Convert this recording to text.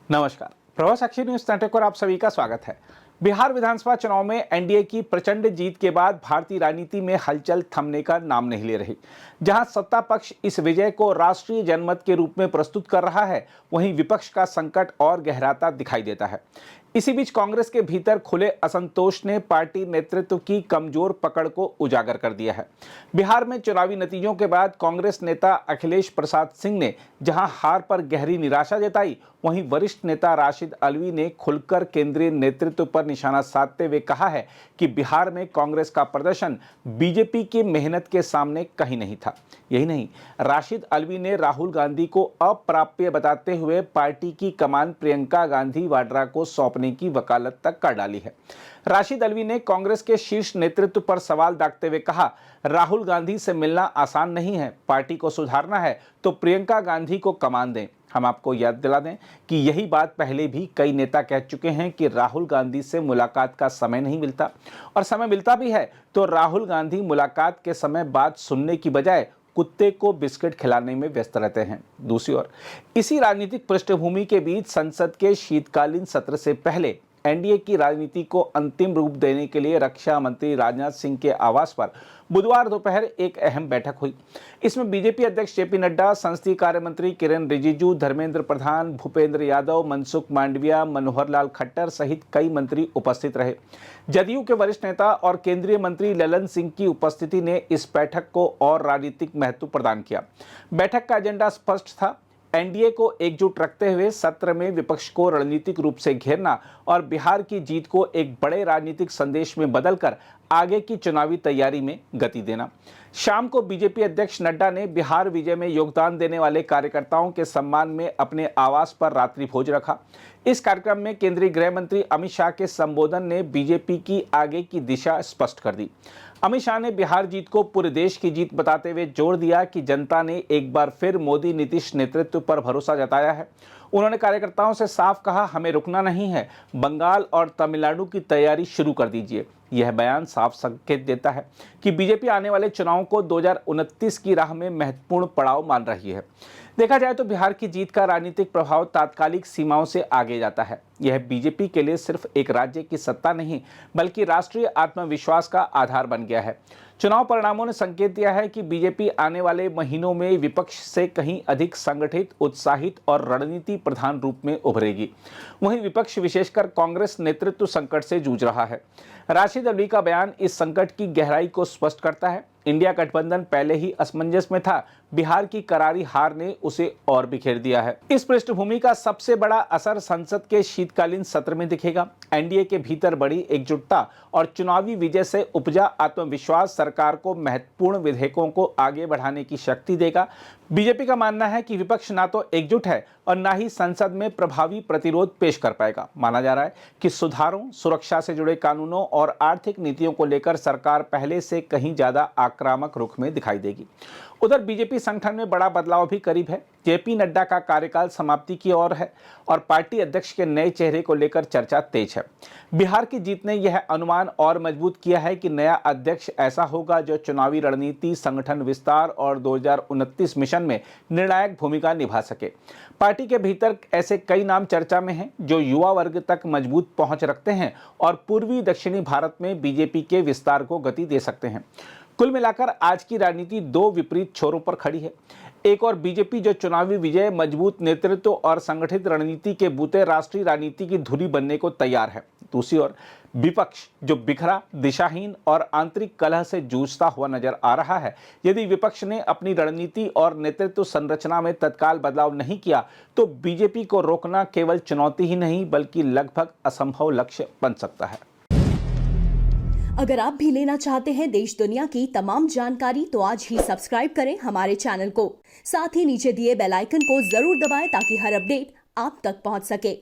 नमस्कार। प्रभात साक्षी news network पर आप सभी का स्वागत है। बिहार विधानसभा चुनाव में एनडीए की प्रचंड जीत के बाद भारतीय राजनीति में हलचल थमने का नाम नहीं ले रही। जहां सत्ता पक्ष इस विजय को राष्ट्रीय जनमत के रूप में प्रस्तुत कर रहा है, वहीं विपक्ष का संकट और गहराता दिखाई देता है। इसी बीच कांग्रेस के भीतर खुले असंतोष ने पार्टी नेतृत्व की कमजोर पकड़ को उजागर कर दिया है। बिहार में चुनावी नतीजों के बाद कांग्रेस नेता अखिलेश प्रसाद सिंह ने जहां हार पर गहरी निराशा जताई, वहीं वरिष्ठ नेता राशिद अल्वी ने खुलकर केंद्रीय नेतृत्व पर निशाना साधते हुए कहा है कि बिहार में कांग्रेस का प्रदर्शन बीजेपी की मेहनत के सामने कहीं नहीं था। यही नहीं, राशिद अल्वी ने राहुल गांधी को अप्राप्य बताते हुए पार्टी की कमान प्रियंका गांधी वाड्रा को सौंपने की वकालत तक कर डाली है। राशिद अल्वी ने कांग्रेस के शीर्ष नेतृत्व पर सवाल दागते हुए कहा, राहुल गांधी से मिलना आसान नहीं है, पार्टी को सुधारना है तो प्रियंका गांधी को कमान दें। हम आपको याद दिला दें कि यही बात पहले भी कई नेता कह चुके हैं कि राहुल गांधी से मुलाकात का समय नहीं मिलता, और समय मिलता भी है तो राहुल गांधी मुलाकात के समय बात सुनने की बजाय कुत्ते को बिस्किट खिलाने में व्यस्त रहते हैं। दूसरी ओर इसी राजनीतिक पृष्ठभूमि के बीच संसद के शीतकालीन सत्र से पहले एनडीए की राजनीति को अंतिम रूप देने के लिए रक्षा मंत्री राजनाथ सिंह के आवास पर बुधवार दोपहर एक अहम बैठक हुई। इसमें बीजेपी अध्यक्ष जेपी नड्डा, संसदीय कार्य मंत्री किरेन रिजिजू, धर्मेंद्र प्रधान, भूपेंद्र यादव, मनसुख मांडविया, मनोहर लाल खट्टर सहित कई मंत्री उपस्थित रहे। जदयू के वरिष्ठ नेता और केंद्रीय मंत्री ललन सिंह की उपस्थिति ने इस बैठक को और राजनीतिक महत्व प्रदान किया। बैठक का एजेंडा स्पष्ट था, एनडीए को एकजुट रखते हुए सत्र में विपक्ष को रणनीतिक रूप से घेरना और बिहार की जीत को एक बड़े राजनीतिक संदेश में बदलकर आगे की चुनावी तैयारी में गति देना। शाम को बीजेपी अध्यक्ष नड्डा ने बिहार विजय में योगदान देने वाले कार्यकर्ताओं के सम्मान में अपने आवास पर रात्रि भोज रखा। इस कार्यक्रम में केंद्रीय गृह मंत्री अमित शाह के संबोधन ने बीजेपी की आगे की दिशा स्पष्ट कर दी। अमित शाह ने बिहार जीत को पूरे देश की जीत बताते हुए जोर दिया कि जनता ने एक बार फिर मोदी नीतीश नेतृत्व पर भरोसा जताया है। उन्होंने कार्यकर्ताओं से साफ कहा, हमें रुकना नहीं है, बंगाल और तमिलनाडु की तैयारी शुरू कर दीजिए। यह बयान साफ संकेत देता है कि बीजेपी आने वाले चुनाव को 2029 की राह में महत्वपूर्ण पड़ाव मान रही है। देखा जाए तो बिहार की जीत का राजनीतिक प्रभाव तात्कालिक सीमाओं से आगे जाता है। यह बीजेपी के लिए सिर्फ एक राज्य की सत्ता नहीं, बल्कि राष्ट्रीय आत्मविश्वास का आधार बन गया है। चुनाव परिणामों ने संकेत दिया है कि बीजेपी आने वाले महीनों में विपक्ष से कहीं अधिक संगठित, उत्साहित और रणनीति प्रधान रूप में उभरेगी। वहीं विपक्ष विशेषकर कांग्रेस नेतृत्व संकट से जूझ रहा है। राशिद अल्वी का बयान इस संकट की गहराई को स्पष्ट करता है। इंडिया गठबंधन पहले ही असमंजस में था, बिहार की करारी हार ने उसे और बिखेर दिया है। इस पृष्ठभूमि का सबसे बड़ा असर संसद के शीतकालीन सत्र में दिखेगा। एनडीए के भीतर बड़ी एकजुटता और चुनावी विजय से उपजा आत्मविश्वास सरकार को महत्वपूर्ण विधेयकों को आगे बढ़ाने की शक्ति देगा। बीजेपी का मानना है कि विपक्ष ना तो एकजुट है और ना ही संसद में प्रभावी प्रतिरोध पेश कर पाएगा। माना जा रहा है कि सुधारों, सुरक्षा से जुड़े कानूनों और आर्थिक नीतियों को लेकर सरकार पहले से कहीं ज्यादा आक्रामक रुख में दिखाई देगी। उधर बीजेपी संगठन में बड़ा बदलाव भी करीब है। जेपी नड्डा का कार्यकाल समाप्ति की ओर है और पार्टी अध्यक्ष के नए चेहरे को लेकर चर्चा तेज है। बिहार की जीत ने यह अनुमान और मजबूत किया है कि नया अध्यक्ष ऐसा होगा जो चुनावी रणनीति, संगठन विस्तार और 2029 मिशन में निर्णायक भूमिका निभा सके। पार्टी के भीतर ऐसे कई नाम चर्चा में हैं जो युवा वर्ग तक मजबूत पहुंच रखते हैं और पूर्वी दक्षिणी भारत में बीजेपी के विस्तार को गति दे सकते हैं। कुल मिलाकर आज की राजनीति दो विपरीत छोरों पर खड़ी है। एक और बीजेपी जो चुनावी विजय, मजबूत नेतृत्व और संगठित रणनीति के बूते राष्ट्रीय राजनीति की धुरी बनने को तैयार है। दूसरी ओर विपक्ष जो बिखरा, दिशाहीन और आंतरिक कलह से जूझता हुआ नजर आ रहा है। यदि विपक्ष ने अपनी रणनीति और नेतृत्व संरचना में तत्काल बदलाव नहीं किया तो बीजेपी को रोकना केवल चुनौती ही नहीं बल्कि लगभग असंभव लक्ष्य बन सकता है। अगर आप भी लेना चाहते हैं देश दुनिया की तमाम जानकारी तो आज ही सब्सक्राइब करें हमारे चैनल को। साथ ही नीचे दिए बेल आइकन को जरूर दबाएं ताकि हर अपडेट आप तक पहुंच सके।